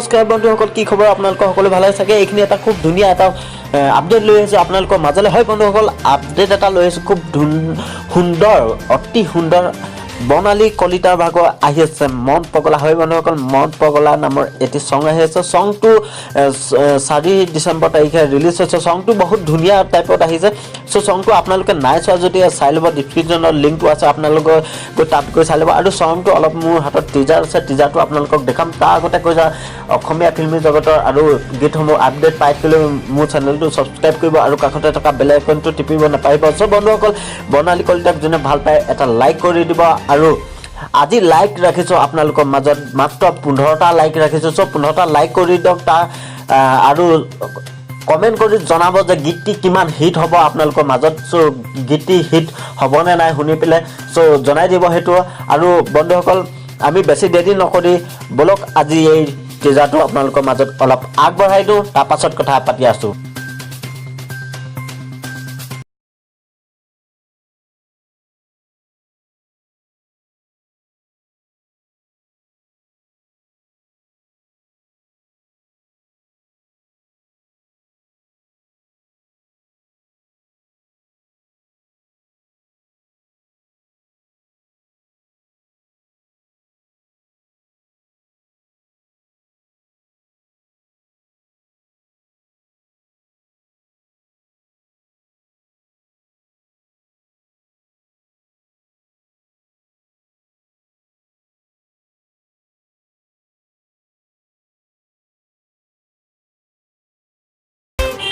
নমস্কাৰ বন্ধুসকল, কি খবৰ? আপোনালোকৰ সকলো ভালে থাকে। এইখিনি এটা খুব ধুনীয়া এটা আপডেট লৈ আহিছোঁ আপোনালোকৰ মাজলৈ। হয় বন্ধুসকল, আপডেট এটা লৈ আহিছোঁ খুব সুন্দৰ, অতি সুন্দৰ। বৰ্ণালী কলিতাৰ ভাগৰ আহি আছে মন পগলা। হয় বন্ধুসকল, মন পগলা নামৰ এটি চং আহি আছে। চংটো 4 ডিচেম্বৰ তাৰিখে ৰিলিজ হৈছে। চংটো বহুত ধুনীয়া টাইপত আহিছে। চ' চংটো আপোনালোকে নাই চোৱা যদি চাই ল'ব, ডিছক্ৰিপশ্যনৰ লিংকটো আছে, আপোনালোকে গৈ তাত গৈ চাই ল'ব। আৰু চংটো অলপ মোৰ হাতত টিজাৰ আছে, টিজাৰটো আপোনালোকক দেখাম। তাৰ আগতে কৈ যাওঁ, অসমীয়া ফিল্মি জগতৰ আৰু গীতসমূহ আপডেট পাই থাকিলে মোৰ চেনেলটো ছাবস্ক্ৰাইব কৰিব আৰু কাষতে থকা বেল আইকনটো টিপিব নাপাৰিব। চ' বন্ধুসকল, বৰ্ণালী কলিতাক যোনে ভাল পায় এটা লাইক কৰি দিব। আৰু আজি লাইক ৰাখিছোঁ আপোনালোকৰ মাজত, মাত্ৰ 15টা লাইক ৰাখিছোঁ। চ' 15টা লাইক কৰি দিয়ক। তাৰ আৰু কমেণ্ট কৰি জনাব যে গীতটি কিমান হিট হ'ব আপোনালোকৰ মাজত। চ' গীতটি হিট হ'বনে নাই শুনি পেলাই চ' জনাই দিব সেইটো। আৰু বন্ধুসকল, আমি বেছি দেৰি নকৰি বলক আজি এই টিজাৰটো আপোনালোকৰ মাজত অলপ আগবঢ়াই দিওঁ, তাৰ পাছত কথা পাতি আছোঁ।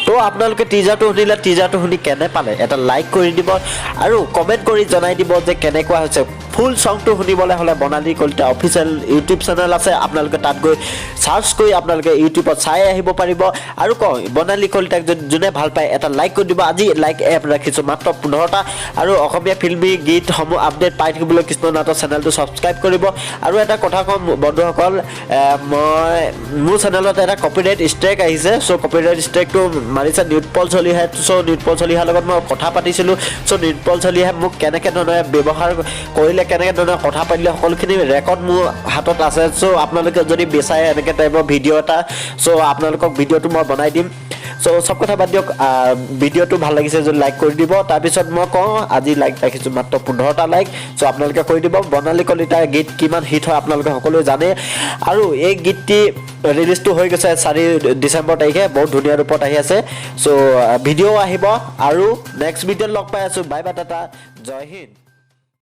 তো আপোনালোকে টিজাৰটো শুনিলে, টিজাৰটো শুনি কেনে পালে এটা লাইক কৰি দিব আৰু কমেণ্ট কৰি জনাই দিব যে কেনেকুৱা হৈছে। ফুল চংটো শুনিবলৈ হ'লে বৰ্ণালী কলিতা অফিচিয়েল ইউটিউব চেনেল আছে, আপোনালোকে তাত গৈ চাৰ্চ কৰি আপোনালোকে ইউটিউবত চাই আহিব পাৰিব। আৰু কওঁ, বৰ্ণালী কলিতাক যোনে ভাল পায় এটা লাইক কৰি দিব। আজি লাইক এপ ৰাখিছোঁ মাত্ৰ 15টা। আৰু অসমীয়া ফিল্মি গীতসমূহ আপডেট পাই থাকিবলৈ কৃষ্ণ নাটৰ চেনেলটো ছাবস্ক্ৰাইব কৰিব। আৰু এটা কথা কওঁ বন্ধুসকল, মই মোৰ চেনেলত এটা কপিৰাইট ষ্ট্ৰাইক আহিছে। চ' কপিৰাইট ষ্ট্ৰাইকটো মাৰিছে নিউটপল চলিহাই। চ' নিউটপল চলিহাৰ লগত মই কথা পাতিছিলোঁ। চ' নিউটপল চলিহাই মোক কেনেকৈ ধৰণে ব্যৱহাৰ কৰিলে, কেনেকৈ ধৰণে কথা পাতিলে, সকলোখিনি ৰেকৰ্ড মোৰ হাতত আছে। চ' আপোনালোকে যদি বিচাৰে এনেকৈ টাইপৰ ভিডিঅ' এটা, চ' আপোনালোকক ভিডিঅ'টো মই বনাই দিম। চ' চব কথা বাদ দিয়ক, ভিডিঅ'টো ভাল লাগিছে যদি লাইক কৰি দিব। তাৰপিছত মই কওঁ, আজি লাইক ৰাখিছোঁ মাত্ৰ 15টা লাইক। চ' আপোনালোকে কৰি দিব। বৰ্ণালী কলিতাৰ গীত কিমান হিট হয় আপোনালোকে সকলোৱে জানে। আৰু এই গীতটি ৰিলিজটো হৈ গৈছে 4 ডিচেম্বৰ তাৰিখে, বহুত ধুনীয়া ৰূপত আহি আছে। চ' ভিডিঅ' আহিব আৰু নেক্সট ভিডিঅ'ত লগ পাই আছোঁ। বাই বাই, টাটা, জয় হিন্দ।